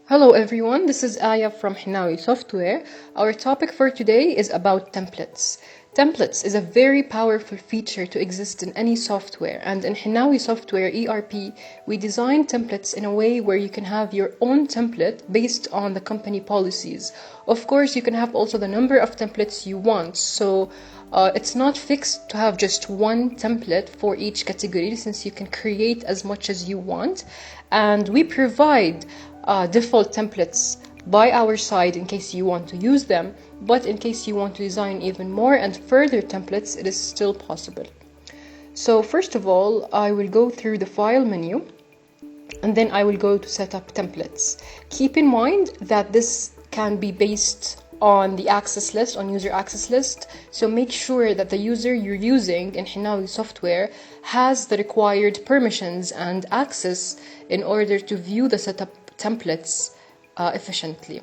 Hello everyone, this is Aya from Hinawi Software. Our topic for today is about templates. Templates is a very powerful feature to exist in any software, and in Hinawi Software ERP, we design templates in a way where you can have your own template based on the company policies. Of course, you can have also the number of templates you want, so it's not fixed to have just one template for each category, since you can create as much as you want, and we provide default templates by our side in case you want to use them, but in case you want to design even more and further templates, it is still possible. So first of all, I will go through the file menu and then I will go to set up templates. Keep in mind that this can be based on the access list, on user access list, so make sure that the user you're using in Hinawi Software has the required permissions and access in order to view the setup templates efficiently.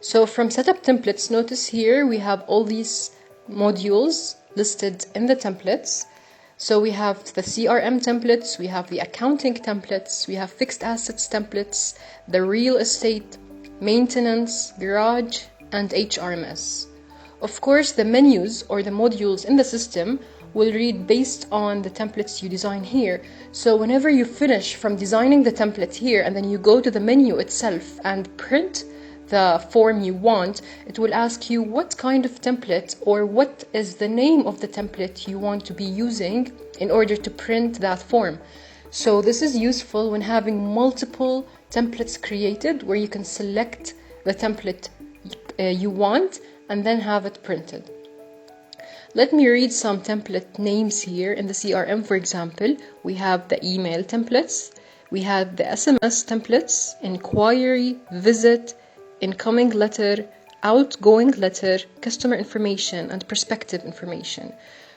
So from setup templates, notice here we have all these modules listed in the templates. So we have the CRM templates, we have the accounting templates, we have fixed assets templates, the real estate, maintenance, garage, and HRMS. Of course, the menus or the modules in the system will read based on the templates you design here. So whenever you finish from designing the template here and then you go to the menu itself and print the form you want, it will ask you what kind of template or what is the name of the template you want to be using in order to print that form. So this is useful when having multiple templates created where you can select the template you want and then have it printed. Let me read some template names here. In the CRM, for example, we have the email templates, we have the SMS templates, inquiry, visit, incoming letter, outgoing letter, customer information, and prospective information.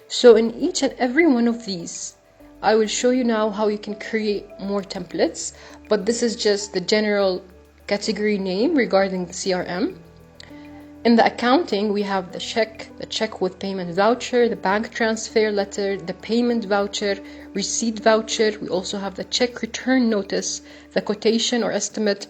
So in each and every one of these, I will show you now how you can create more templates, but this is just the general category name regarding the CRM. In the accounting, we have the check with payment voucher, the bank transfer letter, the payment voucher, receipt voucher. We also have the check return notice, the quotation or estimate,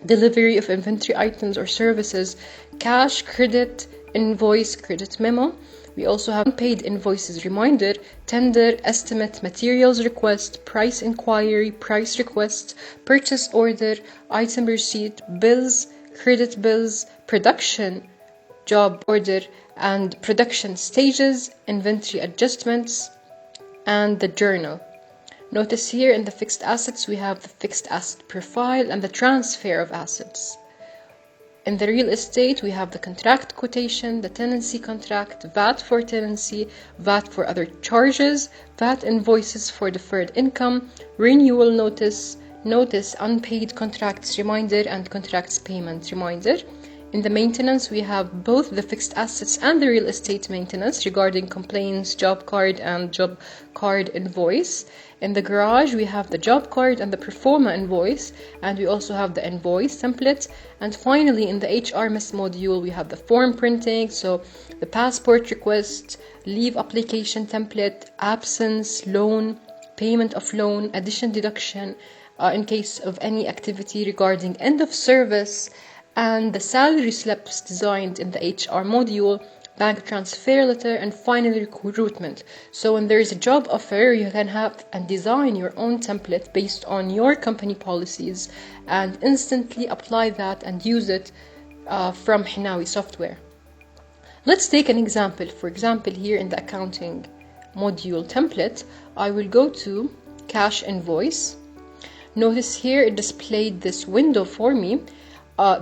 delivery of inventory items or services, cash, credit, invoice, credit memo. We also have unpaid invoices reminder, tender, estimate, materials request, price inquiry, price request, purchase order, item receipt, bills, credit bills, production, job order, and production stages, inventory adjustments, and the journal. Notice here in the fixed assets, we have the fixed asset profile and the transfer of assets. In the real estate, we have the contract quotation, the tenancy contract, VAT for tenancy, VAT for other charges, VAT invoices for deferred income, renewal notice, unpaid contracts reminder, and contracts payment reminder. In the maintenance, we have both the fixed assets and the real estate maintenance regarding complaints, job card, and job card invoice. In the garage, we have the job card and the performa invoice, and we also have the invoice template. And finally, in the HRMS module, we have the form printing, so the passport request, leave application template, absence, loan, payment of loan, addition deduction, in case of any activity regarding end of service, and the salary slips designed in the HR module, bank transfer letter, and finally recruitment. So when there is a job offer, you can have and design your own template based on your company policies and instantly apply that and use it from Hinawi Software. Let's take an example. For example, here in the accounting module template, I will go to cash invoice. Notice here it displayed this window for me.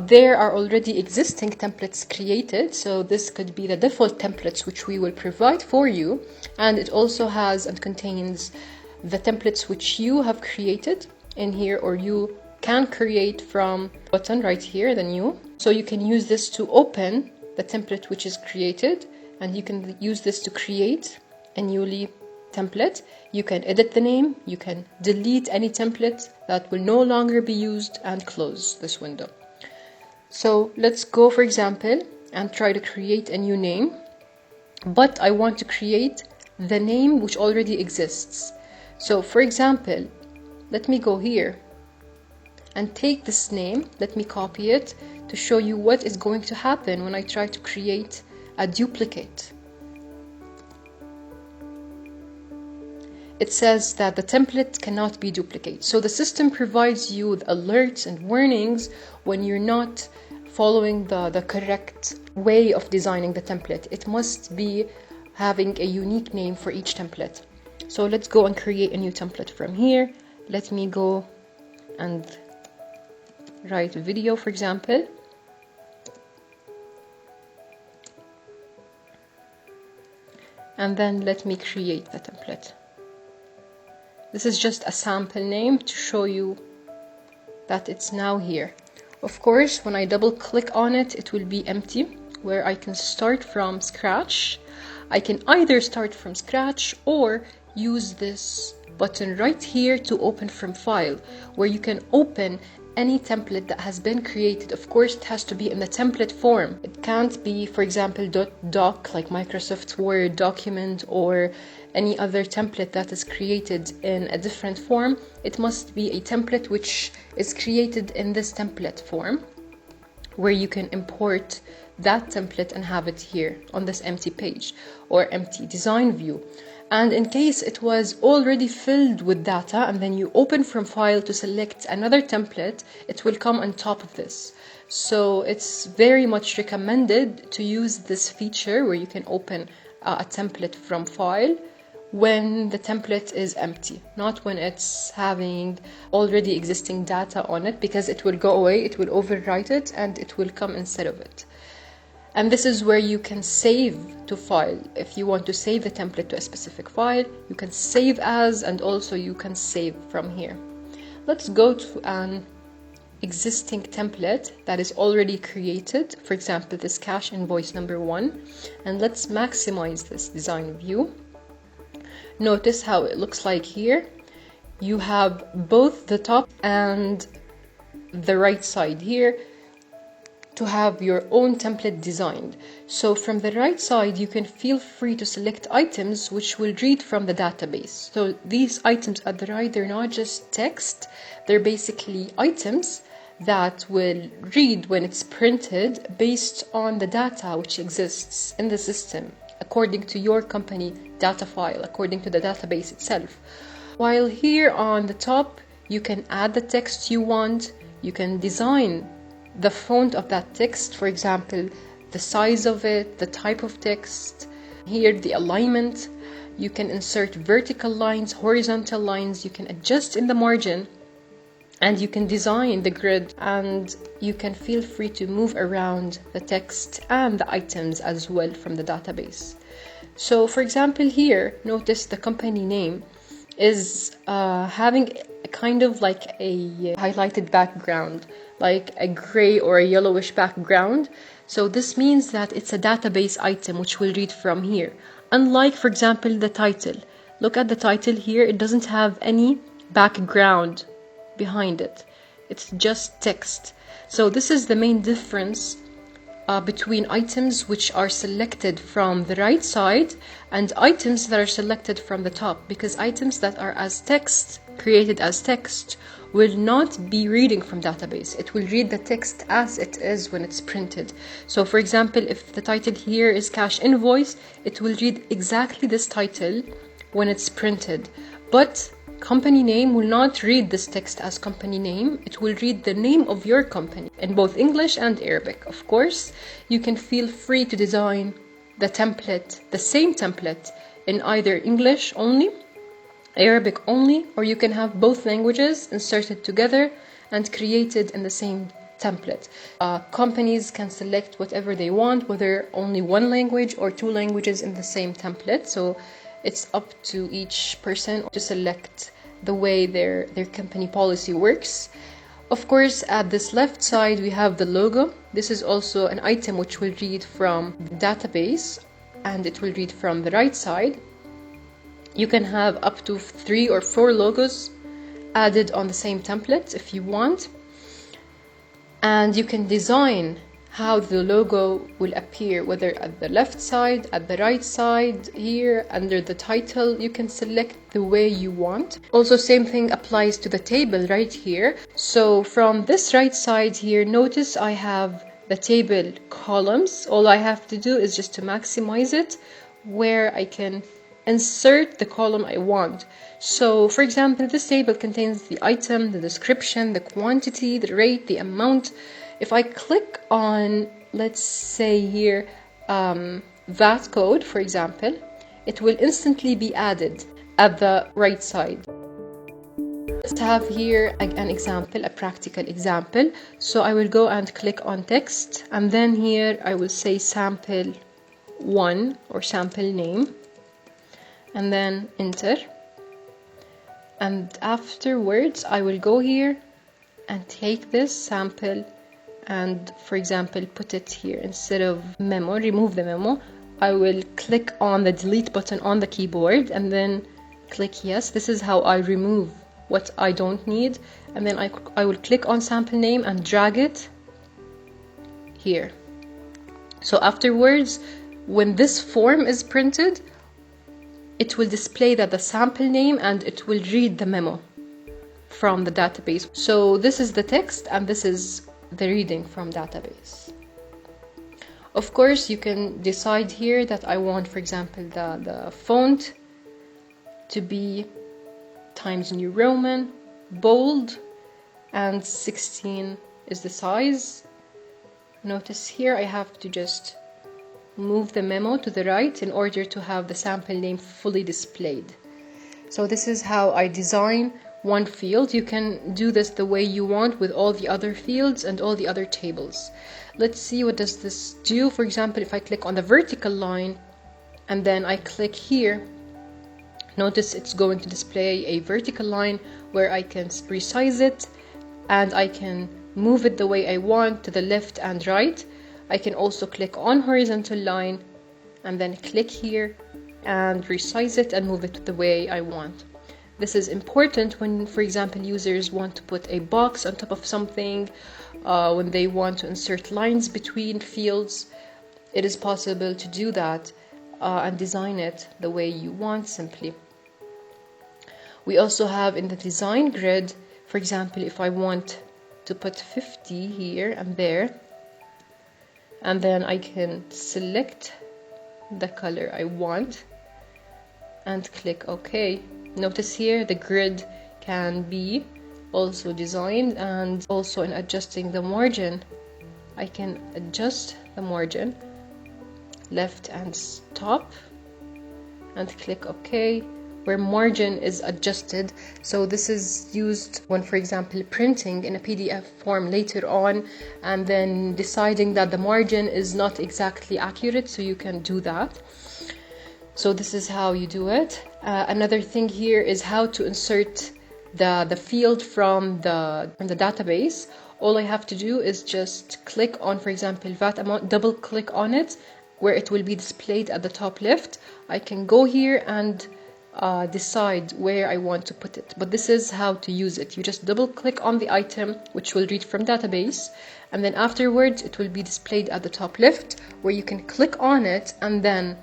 There are already existing templates created, so this could be the default templates which we will provide for you, and it also has and contains the templates which you have created in here, or you can create from the button right here, the new. So you can use this to open the template which is created, and you can use this to create a newly template. You can edit the name, you can delete any template that will no longer be used, and close this window. So let's go, for example, and try to create a new name, but I want to create the name which already exists. So for example, let me go here and take this name. Let me copy it to show you what is going to happen when I try to create a duplicate. It says that the template cannot be duplicated. So the system provides you with alerts and warnings when you're not following the correct way of designing the template. It must be having a unique name for each template. So let's go and create a new template from here. Let me go and write a video, for example. And then let me create the template. This is just a sample name to show you that it's now here. Of course, when I double click on it, it will be empty, where I can start from scratch. I can either start from scratch or use this button right here to open from file, where you can open any template that has been created. Of course, it has to be in the template form. It can't be, for example, .doc like Microsoft Word document or any other template that is created in a different form. It must be a template which is created in this template form, where you can import that template and have it here on this empty page or empty design view. And in case it was already filled with data and then you open from file to select another template, it will come on top of this. So it's very much recommended to use this feature where you can open a template from file when the template is empty, not when it's having already existing data on it, because it will go away, it will overwrite it, and it will come instead of it. And this is where you can save to file. If you want to save the template to a specific file, you can save as, and also you can save from here. Let's go to an existing template that is already created. For example, this cash invoice number 1. And let's maximize this design view. Notice how it looks like here. You have both the top and the right side here to have your own template designed. So from the right side, you can feel free to select items which will read from the database. So these items at the right, they're not just text, they're basically items that will read when it's printed based on the data which exists in the system, according to your company data file, according to the database itself. While here on the top, you can add the text you want, you can design the font of that text, for example, the size of it, the type of text, here the alignment. You can insert vertical lines, horizontal lines, you can adjust in the margin, and you can design the grid, and you can feel free to move around the text and the items as well from the database. So for example, here, notice the company name is having a kind of like a highlighted background, like a gray or a yellowish background. So this means that it's a database item which will read from here. Unlike, for example, the title. Look at the title here, it doesn't have any background behind it. It's just text. So this is the main difference between items which are selected from the right side and items that are selected from the top, because items that are as text, created as text, will not be reading from database. It will read the text as it is when it's printed. So for example, if the title here is cash invoice, it will read exactly this title when it's printed. But company name will not read this text as company name. It will read the name of your company in both English and Arabic. Of course, you can feel free to design the template, the same template, in either English only, Arabic only, or you can have both languages inserted together and created in the same template. Companies can select whatever they want, whether only one language or two languages in the same template. So it's up to each person to select the way their company policy works. Of course, at this left side, we have the logo. This is also an item which will read from the database, and it will read from the right side. You can have up to 3 or 4 logos added on the same template if you want. And you can design how the logo will appear, whether at the left side, at the right side, here under the title. You can select the way you want. Also, same thing applies to the table right here. So from this right side here, notice I have the table columns. All I have to do is just to maximize it, where I can insert the column I want. So for example, this table contains the item, the description, the quantity, the rate, the amount. If I click on, let's say here, VAT code, for example, it will instantly be added at the right side. Let's have here an example, a practical example. So I will go and click on text, and then here I will say sample 1 or sample name, and then enter. And afterwards I will go here and take this sample and, for example, put it here instead of memo, remove the memo. I will click on the delete button on the keyboard and then click yes. This is how I remove what I don't need. And then I will click on sample name and drag it here. So afterwards, when this form is printed, it will display that the sample name and it will read the memo from the database. So this is the text and this is the reading from database. Of course, you can decide here that I want, for example, the font to be Times New Roman, bold, and 16 is the size. Notice here I have to just move the memo to the right in order to have the sample name fully displayed. So this is how I design one field. You can do this the way you want with all the other fields and all the other tables. Let's see what does this do. For example, if I click on the vertical line and then I click here, notice it's going to display a vertical line where I can resize it and I can move it the way I want to the left and right. I can also click on horizontal line and then click here and resize it and move it the way I want. This is important when, for example, users want to put a box on top of something, when they want to insert lines between fields. It is possible to do that and design it the way you want simply. We also have in the design grid, for example, if I want to put 50 here and there, and then I can select the color I want and click OK. Notice here the grid can be also designed, and also in adjusting the margin, I can adjust the margin left and top and click OK, where margin is adjusted. So this is used when, for example, printing in a PDF form later on and then deciding that the margin is not exactly accurate, so you can do that. So this is how you do it. Another thing here is how to insert the field from the database. All I have to do is just click on, for example, VAT amount, double click on it where it will be displayed at the top left. I can go here and decide where I want to put it, but this is how to use it. You just double click on the item, which will read from database, and then afterwards it will be displayed at the top left where you can click on it and then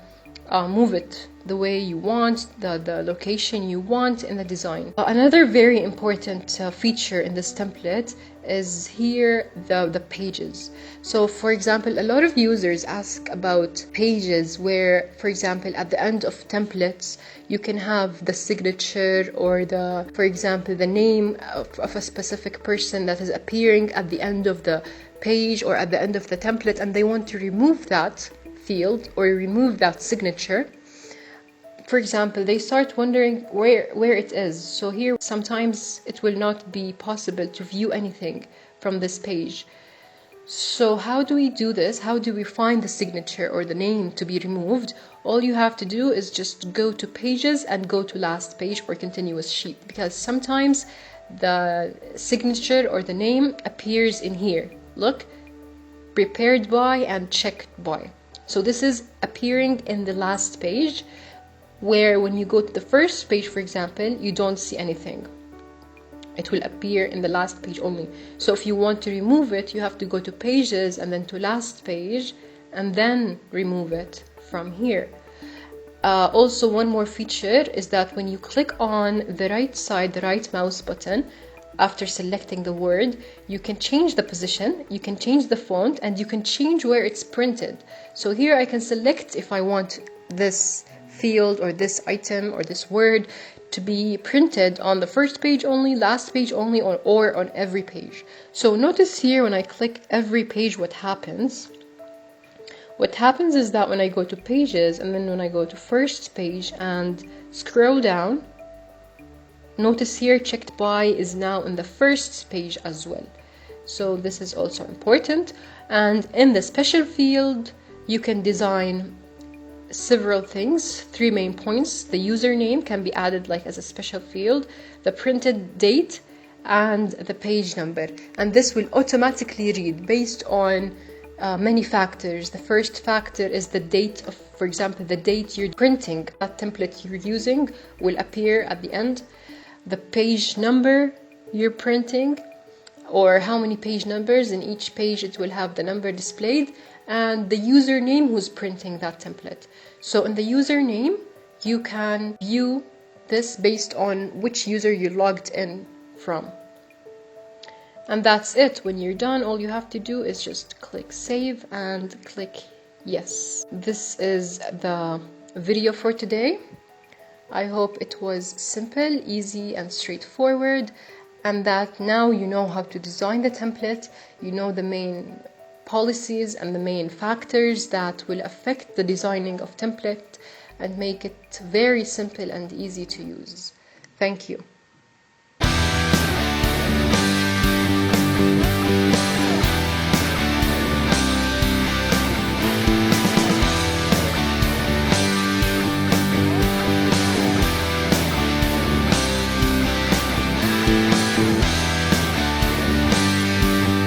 move it the way you want, the location you want in the design. Another very important feature in this template is here the pages. So for example, a lot of users ask about pages where, for example, at the end of templates you can have the signature or for example, the name of a specific person that is appearing at the end of the page or at the end of the template, and they want to remove that field or remove that signature. For example, they start wondering where it is. So here sometimes it will not be possible to view anything from this page. So how do we do this? How do we find the signature or the name to be removed? All you have to do is just go to pages and go to last page or continuous sheet, because sometimes the signature or the name appears in here. Look, prepared by and checked by. So this is appearing in the last page, where when you go to the first page, for example, you don't see anything. It will appear in the last page only. So if you want to remove it, you have to go to pages and then to last page and then remove it from here. Also, one more feature is that when you click on the right side, the right mouse button, after selecting the word, you can change the position, you can change the font, and you can change where it's printed. So here I can select if I want this field or this item or this word to be printed on the first page only, last page only, or on every page. So notice here when I click every page what happens. What happens is that when I go to pages and then when I go to first page and scroll down, notice here checked by is now in the first page as well. So this is also important. And in the special field, you can design several things. 3 main points. The username can be added like as a special field, the printed date, and the page number. And this will automatically read based on many factors. The first factor is the date of, for example, the date you're printing. That template you're using will appear at the end. The page number you're printing, or how many page numbers in each page it will have the number displayed, and the username who's printing that template. So in the username, you can view this based on which user you logged in from. And that's it. When you're done, all you have to do is just click save and click yes. This is the video for today. I hope it was simple, easy, and straightforward, and that now you know how to design the template, you know the main policies and the main factors that will affect the designing of template and make it very simple and easy to use. Thank you.